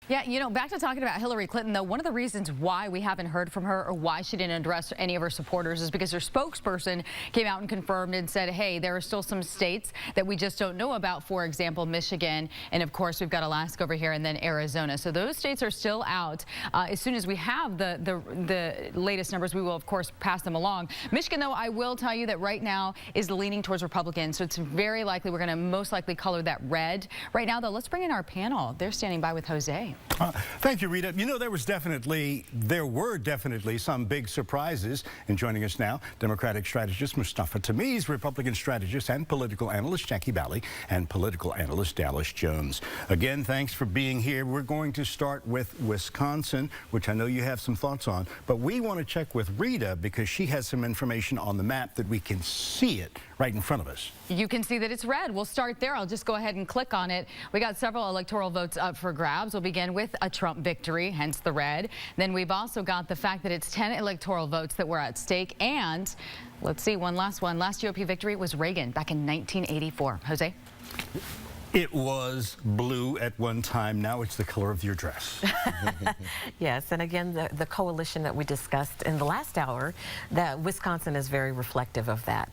Yeah, you know, back to talking about Hillary Clinton, though, one of the reasons why we haven't heard from her or why she didn't address any of her supporters is because her spokesperson came out and confirmed and said, hey, there are still some states that we just don't know about, for example, Michigan, and of course, we've got Alaska over here and then Arizona. So those states are still out. As soon as we have the latest numbers, we will, of course, pass them along. Michigan, though, I will tell you that right now is leaning towards Republican, so it's very likely we're going to most likely color that red. Right now, though, let's bring in our panel. They're standing by with Jose. Thank you, Rita. You know, there were definitely some big surprises. And joining us now, Democratic strategist Mustafa Tamiz, Republican strategist and political analyst Jackie Bally, and political analyst Dallas Jones. Again, thanks for being here. We're going to start with Wisconsin, which I know you have some thoughts on, but we want to check with Rita because she has some information on the map that we can see it right in front of us. You can see that it's red. We'll start there. I'll just go ahead and click on it. We got several electoral votes up for grabs. We'll begin with a Trump victory, hence the red. Then we've also got the fact that it's 10 electoral votes that were at stake. And let's see, one last one. Last GOP victory was Reagan back in 1984. Jose? It was blue at one time. Now it's the color of your dress. Yes, and again, the coalition that we discussed in the last hour, that Wisconsin is very reflective of that.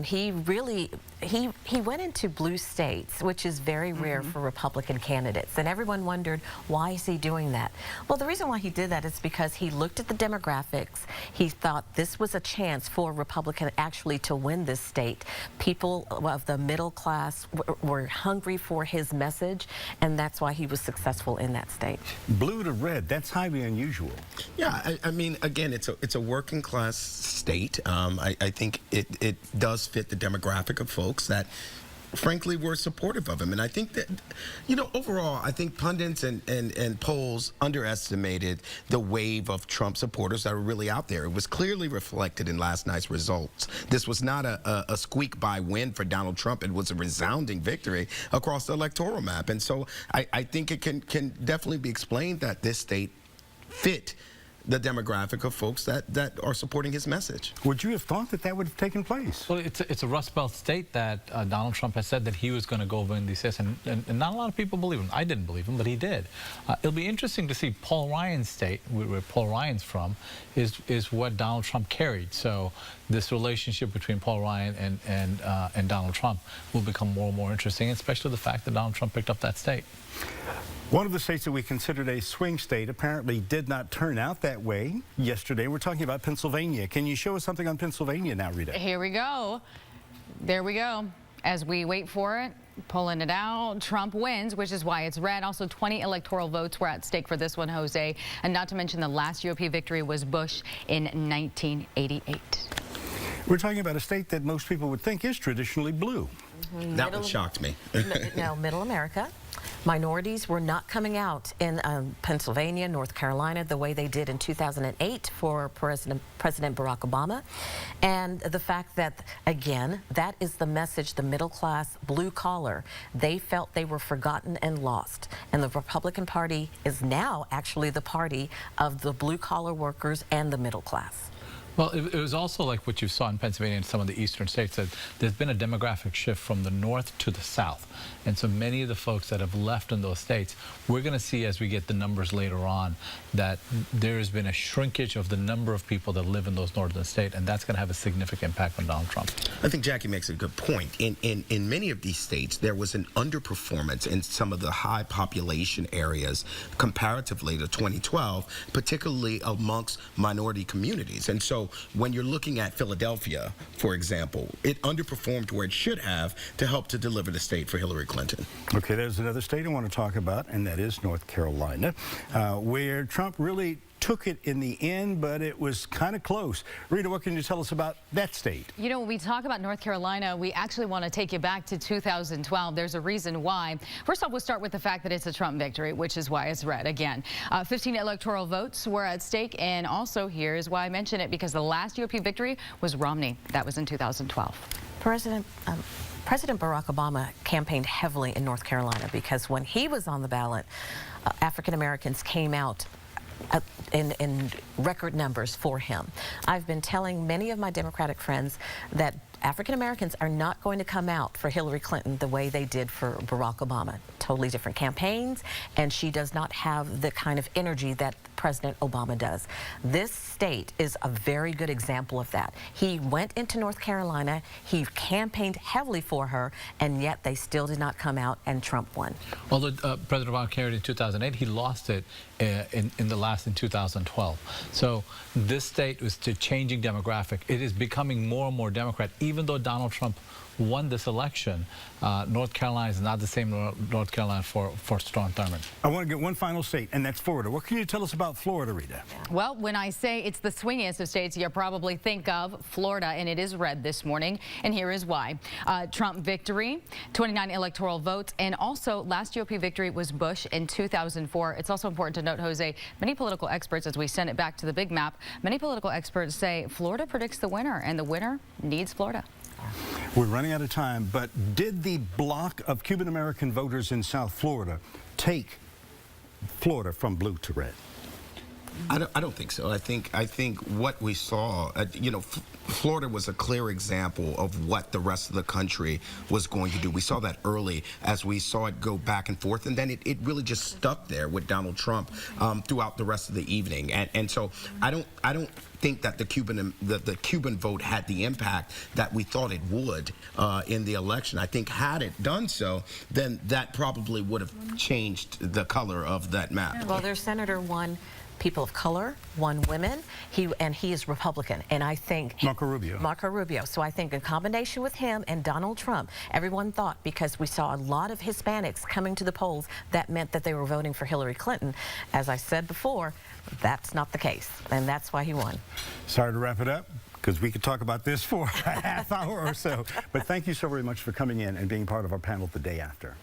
He went into blue states, which is very rare for Republican candidates, and everyone wondered, why is he doing that? Well, the reason why he did that is because he looked at the demographics. He thought this was a chance for a Republican actually to win this state. People of the middle class were hungry for his message, and that's why he was successful in that state. Blue to red, that's highly unusual. Yeah, I mean, again, it's a working class state. I think it does fit the demographic of folks that frankly were supportive of him. And I think that, you know, overall, I think pundits and polls underestimated the wave of Trump supporters that were really out there. It was clearly reflected in last night's results. This was not a squeak by win for Donald Trump. It was a resounding victory across the electoral map. And so I think it can definitely be explained that this state fit the demographic of folks that are supporting his message. Would you have thought that that would have taken place? Well, it's a Rust Belt state that Donald Trump has said that he was going to go win these states, and not a lot of people believe him. I didn't believe him, but he did. It'll be interesting to see Paul Ryan's state, where Paul Ryan's from, is what Donald Trump carried. So this relationship between Paul Ryan and Donald Trump will become more and more interesting, especially the fact that Donald Trump picked up that state. One of the states that we considered a swing state apparently did not turn out that way yesterday. We're talking about Pennsylvania. Can you show us something on Pennsylvania now, Rita? Here we go. There we go. As we wait for it, pulling it out, Trump wins, which is why it's red. Also, 20 electoral votes were at stake for this one, Jose. And not to mention the last GOP victory was Bush in 1988. We're talking about a state that most people would think is traditionally blue. That one shocked me. No, Middle America. Minorities were not coming out in Pennsylvania, North Carolina, the way they did in 2008 for President Barack Obama. And the fact that, again, that is the message, the middle class, blue collar, they felt they were forgotten and lost. And the Republican Party is now actually the party of the blue collar workers and the middle class. Well, it was also like what you saw in Pennsylvania and some of the eastern states, that there's been a demographic shift from the north to the south. And so many of the folks that have left in those states, we're going to see as we get the numbers later on that there has been a shrinkage of the number of people that live in those northern states, and that's going to have a significant impact on Donald Trump. I think Jackie makes a good point. In many of these states, there was an underperformance in some of the high population areas comparatively to 2012, particularly amongst minority communities. And so when you're looking at Philadelphia, for example, it underperformed where it should have to help to deliver the state for Hillary Clinton. Okay, there's another state I want to talk about, and that is North Carolina, where Trump really took it in the end, but it was kind of close. Rita, what can you tell us about that state? You know, when we talk about North Carolina, we actually want to take you back to 2012. There's a reason why. First off, we'll start with the fact that it's a Trump victory, which is why it's red again. 15 electoral votes were at stake, and also here's why I mention it, because the last GOP victory was Romney. That was in 2012. President Barack Obama campaigned heavily in North Carolina because when he was on the ballot, African Americans came out in record numbers for him. I've been telling many of my Democratic friends that African Americans are not going to come out for Hillary Clinton the way they did for Barack Obama. Totally different campaigns, and she does not have the kind of energy that President Obama does. This state is a very good example of that. He went into North Carolina, he campaigned heavily for her, and yet they still did not come out, and Trump won. Although President Obama carried in 2008, he lost it in 2012. So this state was a changing demographic. It is becoming more and more Democrat. Even though Donald Trump won this election, North Carolina is not the same North Carolina for Strom Thurmond. I want to get one final state, and that's Florida. What can you tell us about Florida, Rita? Well, when I say it's the swingiest of states, you probably think of Florida, and it is red this morning, and here is why. Trump victory, 29 electoral votes, and also last GOP victory was Bush in 2004. It's also important to note, Jose, many political experts, as we send it back to the big map, many political experts say Florida predicts the winner, and the winner needs Florida. We're running out of time, but did the block of Cuban-American voters in South Florida take Florida from blue to red? I don't think so. I think what we saw, Florida was a clear example of what the rest of the country was going to do. We saw that early as we saw it go back and forth, and then it really just stuck there with Donald Trump throughout the rest of the evening. And so I don't think that the Cuban vote had the impact that we thought it would in the election. I think had it done so, then that probably would have changed the color of that map. Well, their senator won people of color, won women, he is Republican, and I think Marco Rubio. Marco Rubio. So I think in combination with him and Donald Trump, everyone thought, because we saw a lot of Hispanics coming to the polls, that meant that they were voting for Hillary Clinton. As I said before, that's not the case, and that's why he won. Sorry to wrap it up, because we could talk about this for a half hour or so. But thank you so very much for coming in and being part of our panel the day after.